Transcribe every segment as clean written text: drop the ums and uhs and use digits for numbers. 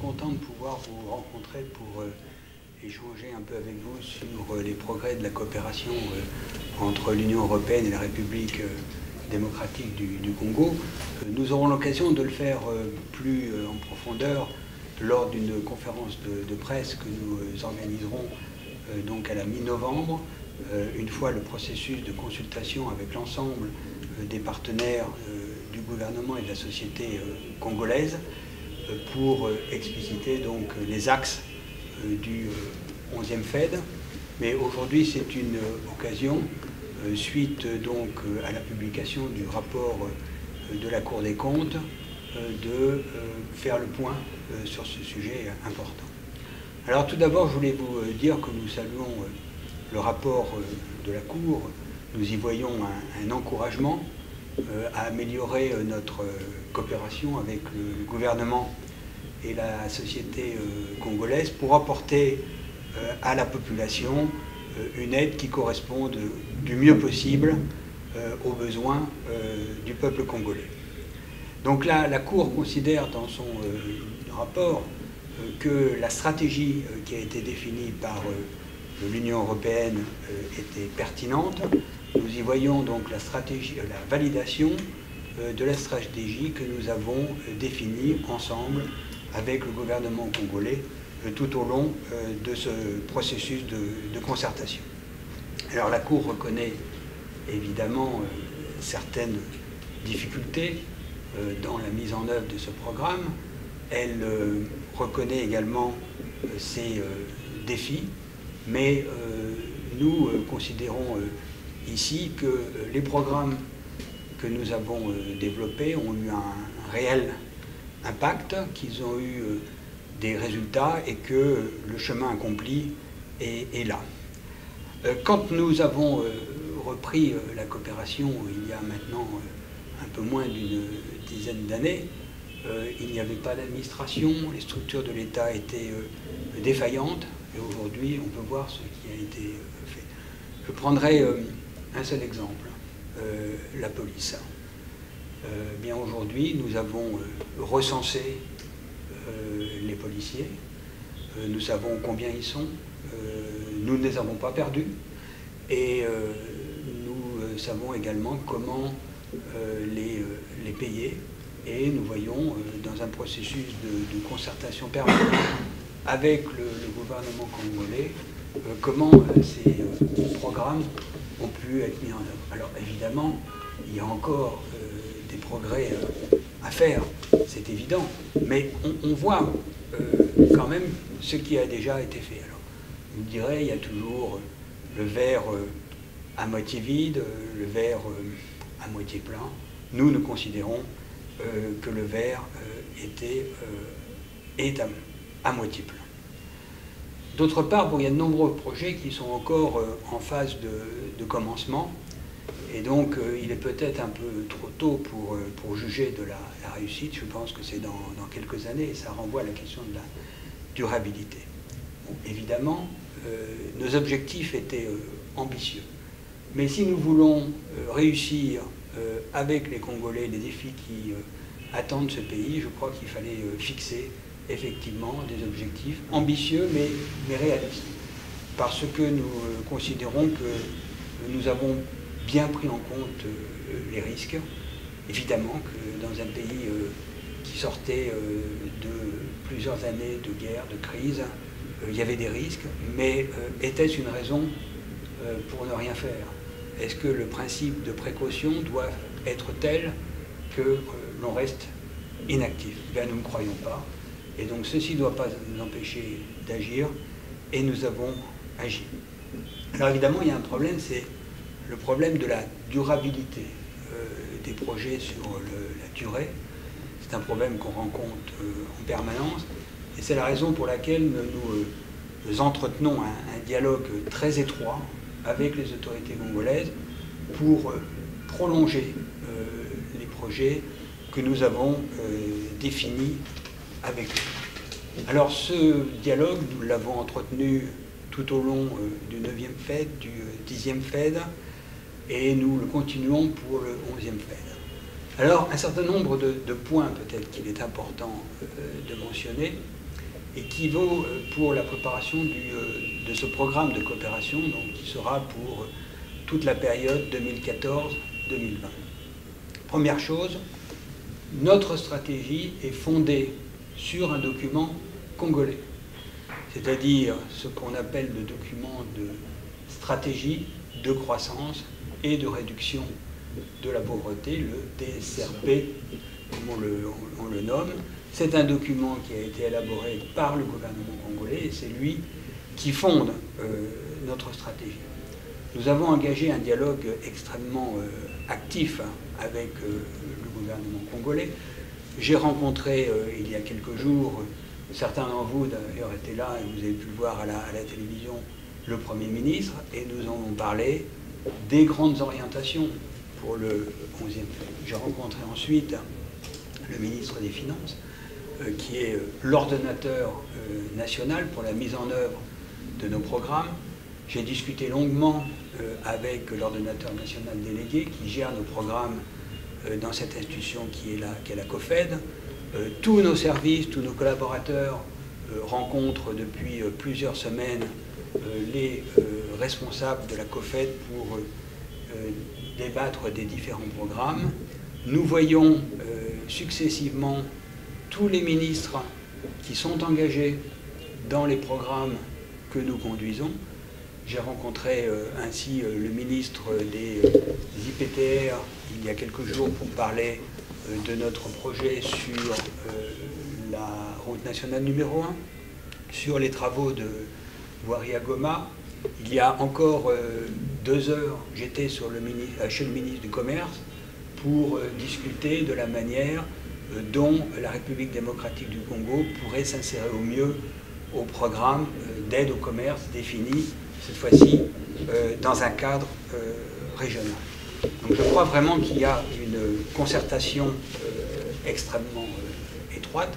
content de pouvoir vous rencontrer pour échanger un peu avec vous sur les progrès de la coopération entre l'Union européenne et la République démocratique du Congo. Nous aurons l'occasion de le faire plus en profondeur lors d'une conférence de presse que nous organiserons donc à la mi-novembre, une fois le processus de consultation avec l'ensemble des partenaires du gouvernement et de la société congolaise pour expliciter donc les axes du 11e FED. Mais aujourd'hui, c'est une occasion, suite donc à la publication du rapport de la Cour des comptes, de faire le point sur ce sujet important. Alors tout d'abord, je voulais vous dire que nous saluons le rapport de la Cour. Nous y voyons un encouragement à améliorer notre coopération avec le gouvernement et la société congolaise pour apporter à la population une aide qui corresponde du mieux possible aux besoins du peuple congolais. Donc là, la Cour considère dans son rapport que la stratégie qui a été définie par l'Union européenne était pertinente. Nous y voyons donc la validation de la stratégie que nous avons définie ensemble avec le gouvernement congolais tout au long de ce processus de concertation. Alors la Cour reconnaît évidemment certaines difficultés dans la mise en œuvre de ce programme. Elle reconnaît également ses défis, mais nous considérons ici que les programmes que nous avons développés ont eu un réel impact, qu'ils ont eu des résultats et que le chemin accompli est là. Quand nous avons repris la coopération il y a maintenant un peu moins d'une dizaine d'années, il n'y avait pas d'administration, les structures de l'État étaient défaillantes et aujourd'hui on peut voir ce qui a été fait. Je prendrai un seul exemple, la police. Bien aujourd'hui, nous avons recensé les policiers, nous savons combien ils sont, nous ne les avons pas perdus et nous savons également comment les payer et nous voyons dans un processus de concertation permanente avec le gouvernement congolais comment ces programmes ont pu être mis en œuvre. Alors évidemment, il y a encore des progrès à faire, c'est évident, mais on voit quand même ce qui a déjà été fait. Alors, vous me direz, il y a toujours le verre à moitié vide, le verre à moitié plein. Nous considérons que le verre est à moitié plein. D'autre part, bon, il y a de nombreux projets qui sont encore en phase de commencement. Et donc, il est peut-être un peu trop tôt pour juger de la réussite. Je pense que c'est dans quelques années, et ça renvoie à la question de la durabilité. Bon, évidemment, nos objectifs étaient ambitieux. Mais si nous voulons réussir avec les Congolais les défis qui attendent ce pays, je crois qu'il fallait fixer effectivement des objectifs ambitieux mais réalistes. Parce que nous considérons que nous avons bien pris en compte les risques. Évidemment que dans un pays qui sortait de plusieurs années de guerre, de crise, il y avait des risques, mais était-ce une raison pour ne rien faire? Est-ce que le principe de précaution doit être tel que l'on reste inactif? Bien, nous ne croyons pas. Et donc ceci ne doit pas nous empêcher d'agir, et nous avons agi. Alors évidemment, il y a un problème, c'est le problème de la durabilité des projets sur la durée. C'est un problème qu'on rencontre en permanence, et c'est la raison pour laquelle nous entretenons un dialogue très étroit avec les autorités congolaises pour prolonger les projets que nous avons définis avec eux. Alors ce dialogue, nous l'avons entretenu tout au long du 9e FED, du 10e FED, et nous le continuons pour le 11e FED. Alors un certain nombre de points peut-être qu'il est important de mentionner. et qui vaut pour la préparation de ce programme de coopération, donc, qui sera pour toute la période 2014-2020. Première chose, notre stratégie est fondée sur un document congolais, c'est-à-dire ce qu'on appelle le document de stratégie de croissance et de réduction de la pauvreté, le DSRP, comme on le nomme. C'est un document qui a été élaboré par le gouvernement congolais et c'est lui qui fonde notre stratégie. Nous avons engagé un dialogue extrêmement actif avec le gouvernement congolais. J'ai rencontré il y a quelques jours, certains d'entre vous d'ailleurs étaient là et vous avez pu le voir à la télévision, le Premier ministre, et nous avons parlé des grandes orientations pour le 11e FED. J'ai rencontré ensuite le ministre des Finances, qui est l'ordonnateur national pour la mise en œuvre de nos programmes. J'ai discuté longuement avec l'ordonnateur national délégué qui gère nos programmes dans cette institution qui est la COFED. Tous nos services, tous nos collaborateurs rencontrent depuis plusieurs semaines les responsables de la COFED pour débattre des différents programmes. Nous voyons successivement tous les ministres qui sont engagés dans les programmes que nous conduisons. J'ai rencontré ainsi le ministre des IPTR il y a quelques jours pour parler de notre projet sur la route nationale numéro 1, sur les travaux de voirie à Goma. Il y a encore 2 heures, j'étais chez le ministre du Commerce pour discuter de la manière dont la République démocratique du Congo pourrait s'insérer au mieux au programme d'aide au commerce défini, cette fois-ci, dans un cadre régional. Donc je crois vraiment qu'il y a une concertation extrêmement étroite.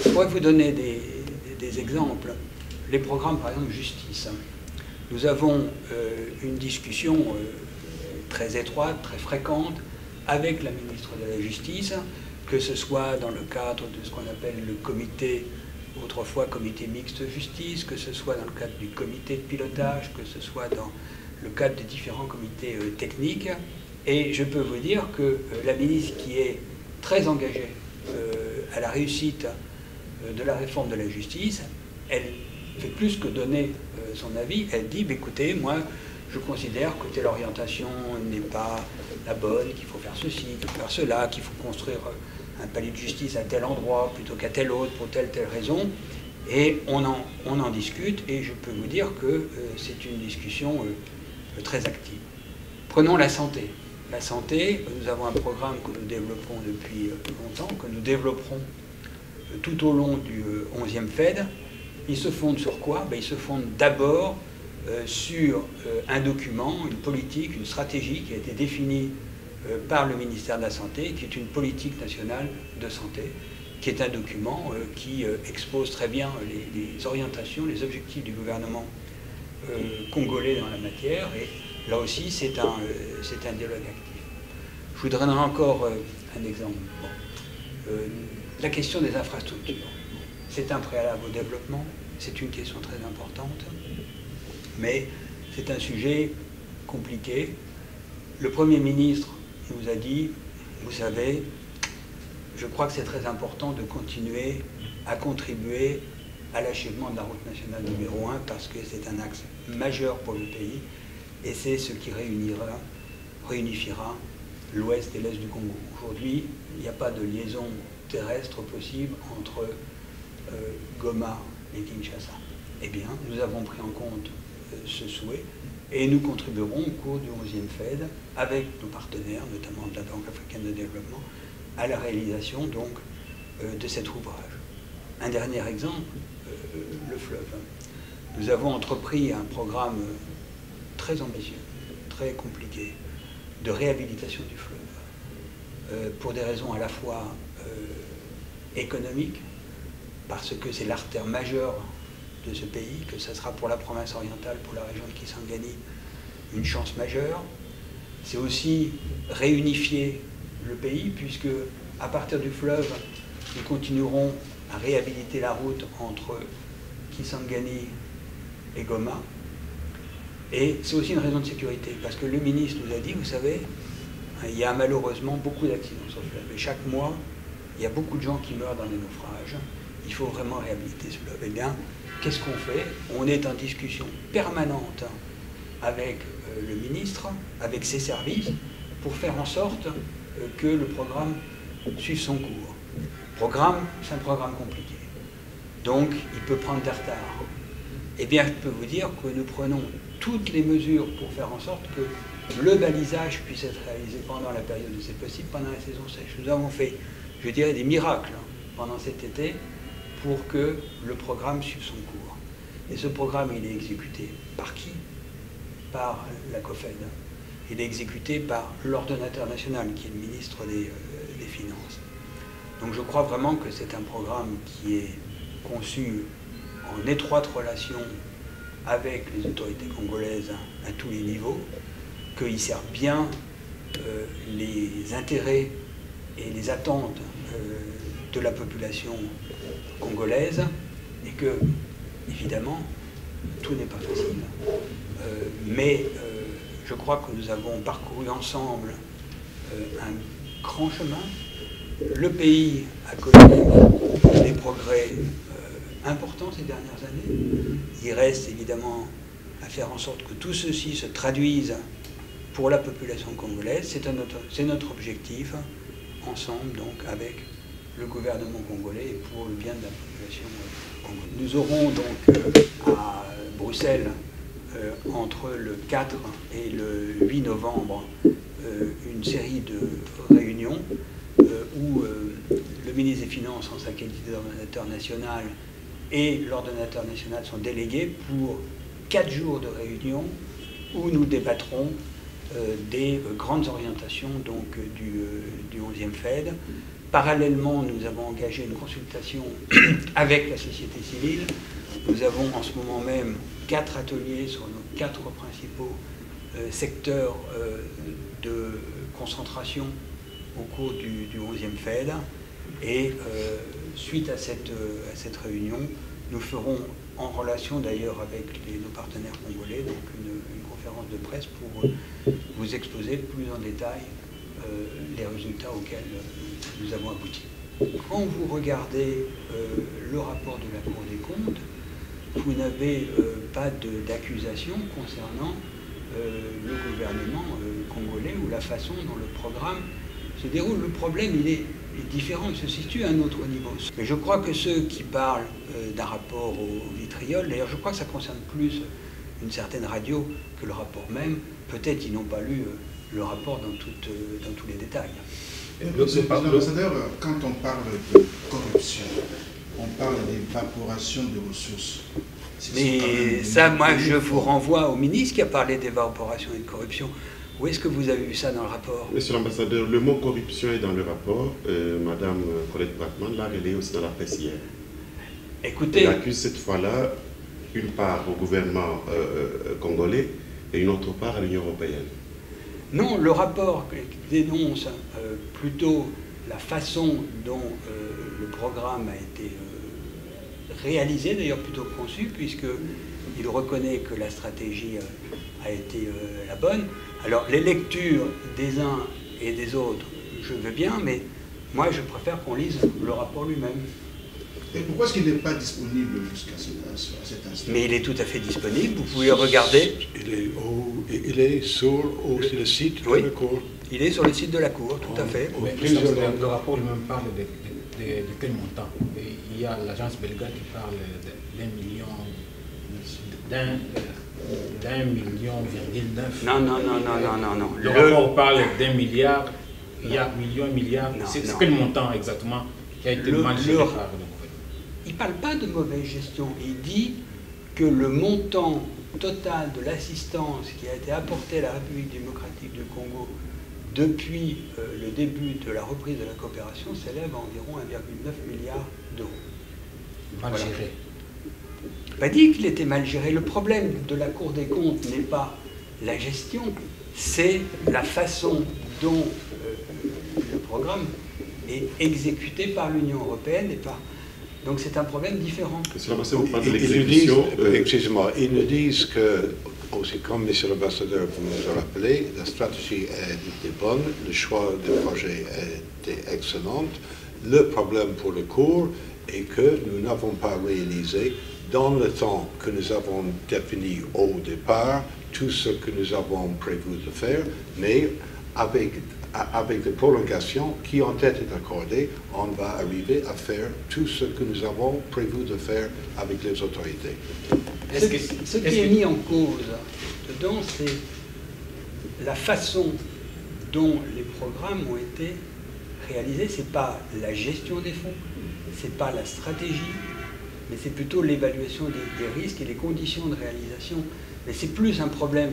Je pourrais vous donner des exemples. Les programmes, par exemple, justice. Nous avons une discussion très étroite, très fréquente, avec la ministre de la Justice, que ce soit dans le cadre de ce qu'on appelle le comité, autrefois comité mixte justice, que ce soit dans le cadre du comité de pilotage, que ce soit dans le cadre des différents comités techniques. Et je peux vous dire que la ministre qui est très engagée à la réussite de la réforme de la justice, elle fait plus que donner son avis. Elle dit, écoutez, moi, je considère que telle orientation n'est pas la bonne, qu'il faut faire ceci, qu'il faut faire cela, qu'il faut construire un palais de justice à tel endroit plutôt qu'à tel autre pour telle raison. Et on en discute et je peux vous dire que c'est une discussion très active. Prenons la santé. La santé, nous avons un programme que nous développons depuis longtemps, que nous développerons tout au long du 11e FED. Il se fonde sur quoi? Il se fonde d'abord sur un document, une politique, une stratégie qui a été définie par le ministère de la Santé, qui est une politique nationale de santé, qui est un document qui expose très bien les orientations, les objectifs du gouvernement congolais dans la matière. Et là aussi, c'est un dialogue actif. Je vous donnerai encore un exemple. La question des infrastructures. C'est un préalable au développement, c'est une question très importante, mais c'est un sujet compliqué. Le Premier ministre nous a dit, vous savez, je crois que c'est très important de continuer à contribuer à l'achèvement de la route nationale numéro 1 parce que c'est un axe majeur pour le pays et c'est ce qui réunifiera l'ouest et l'est du Congo. Aujourd'hui, il n'y a pas de liaison terrestre possible entre Goma et Kinshasa. Eh bien, nous avons pris en compte ce souhait et nous contribuerons au cours du 11e FED avec nos partenaires, notamment de la Banque africaine de développement, à la réalisation donc de cet ouvrage. Un dernier exemple, le fleuve. Nous avons entrepris un programme très ambitieux, très compliqué, de réhabilitation du fleuve, pour des raisons à la fois économiques, parce que c'est l'artère majeure de ce pays, que ce sera pour la province orientale, pour la région de Kisangani, une chance majeure. C'est aussi réunifier le pays, puisque à partir du fleuve, nous continuerons à réhabiliter la route entre Kisangani et Goma. Et c'est aussi une raison de sécurité, parce que le ministre nous a dit, vous savez, il y a malheureusement beaucoup d'accidents sur ce fleuve. Et chaque mois, il y a beaucoup de gens qui meurent dans les naufrages. Il faut vraiment réhabiliter ce fleuve. Eh bien, qu'est-ce qu'on fait? On est en discussion permanente avec le ministre, avec ses services, pour faire en sorte que le programme suive son cours. C'est un programme compliqué. Donc, il peut prendre des retards. Eh bien, je peux vous dire que nous prenons toutes les mesures pour faire en sorte que le balisage puisse être réalisé pendant la période où c'est possible, pendant la saison sèche. Nous avons fait, je dirais, des miracles pendant cet été pour que le programme suive son cours. Et ce programme, il est exécuté par qui? Par la COFED. Il est exécuté par l'ordonnateur national, qui est le ministre des Finances. Donc je crois vraiment que c'est un programme qui est conçu en étroite relation avec les autorités congolaises à tous les niveaux, qu'il sert bien les intérêts et les attentes de la population congolaise, et que, évidemment, tout n'est pas facile. Mais je crois que nous avons parcouru ensemble un grand chemin. Le pays a connu des progrès importants ces dernières années. Il reste évidemment à faire en sorte que tout ceci se traduise pour la population congolaise. C'est notre objectif, ensemble donc avec le gouvernement congolais et pour le bien de la population congolaise. Nous aurons donc à Bruxelles, entre le 4 et le 8 novembre, une série de réunions où le ministre des Finances, en sa qualité d'ordonnateur national, et l'ordonnateur national sont délégués pour 4 jours de réunion où nous débattrons des grandes orientations donc, du 11e FED. Parallèlement, nous avons engagé une consultation avec la société civile. Nous avons en ce moment même 4 ateliers sur nos 4 principaux secteurs de concentration au cours du 11e FED. Et suite à cette réunion, nous ferons, en relation d'ailleurs avec nos partenaires congolais, donc une conférence de presse pour vous exposer plus en détail les résultats auxquels nous avons abouti. Quand vous regardez le rapport de la Cour des comptes, vous n'avez pas d'accusation concernant le gouvernement congolais ou la façon dont le programme se déroule. Le problème, il est différent, il se situe à un autre niveau. Mais je crois que ceux qui parlent d'un rapport au vitriol, d'ailleurs je crois que ça concerne plus une certaine radio que le rapport même, peut-être ils n'ont pas lu le rapport dans tous les détails. L'ambassadeur, quand on parle de corruption, on parle d'évaporation de ressources. Mais ça, moi, je vous renvoie au ministre qui a parlé d'évaporation et de corruption. Où est-ce que vous avez vu ça dans le rapport? Monsieur l'ambassadeur, le mot corruption est dans le rapport. Madame Colette Brackman l'a relayé aussi dans la presse hier. Écoutez... Elle accuse cette fois-là une part au gouvernement congolais et une autre part à l'Union européenne. Non, le rapport dénonce plutôt la façon dont le programme a été réalisé, d'ailleurs plutôt conçu, puisqu'il reconnaît que la stratégie a été la bonne. Alors, les lectures des uns et des autres, je veux bien, mais moi, je préfère qu'on lise le rapport lui-même. Et pourquoi est-ce qu'il n'est pas disponible jusqu'à cet instant? Mais il est tout à fait disponible, vous pouvez regarder. Il est sur aussi le site de la Cour. Il est sur le site de la Cour, tout à fait. Mais le rapport lui-même parle de quel montant? Il y a l'agence belga qui parle d'1,9 million. Non. Le rapport parle d'1 milliard, il y a milliards. C'est quel montant exactement qui a été mal géré par le gouvernement? Il ne parle pas de mauvaise gestion, il dit que le montant total de l'assistance qui a été apportée à la République démocratique du Congo depuis le début de la reprise de la coopération s'élève à environ 1,9 milliard d'euros. Mal géré. Pas dit qu'il était mal géré. Le problème de la Cour des comptes n'est pas la gestion, c'est la façon dont le programme est exécuté par l'Union européenne et par Donc c'est un problème différent. Excusez-moi, ils nous disent que, aussi comme M. l'ambassadeur nous a rappelé, la stratégie était bonne, le choix du projet était excellent. Le problème pour le cours est que nous n'avons pas réalisé dans le temps que nous avons défini au départ tout ce que nous avons prévu de faire, mais avec des prolongations qui ont été accordées, on va arriver à faire tout ce que nous avons prévu de faire avec les autorités. Ce qui est mis en cause dedans, c'est la façon dont les programmes ont été réalisés. Ce n'est pas la gestion des fonds, ce n'est pas la stratégie, mais c'est plutôt l'évaluation des risques et les conditions de réalisation. Mais c'est plus un problème,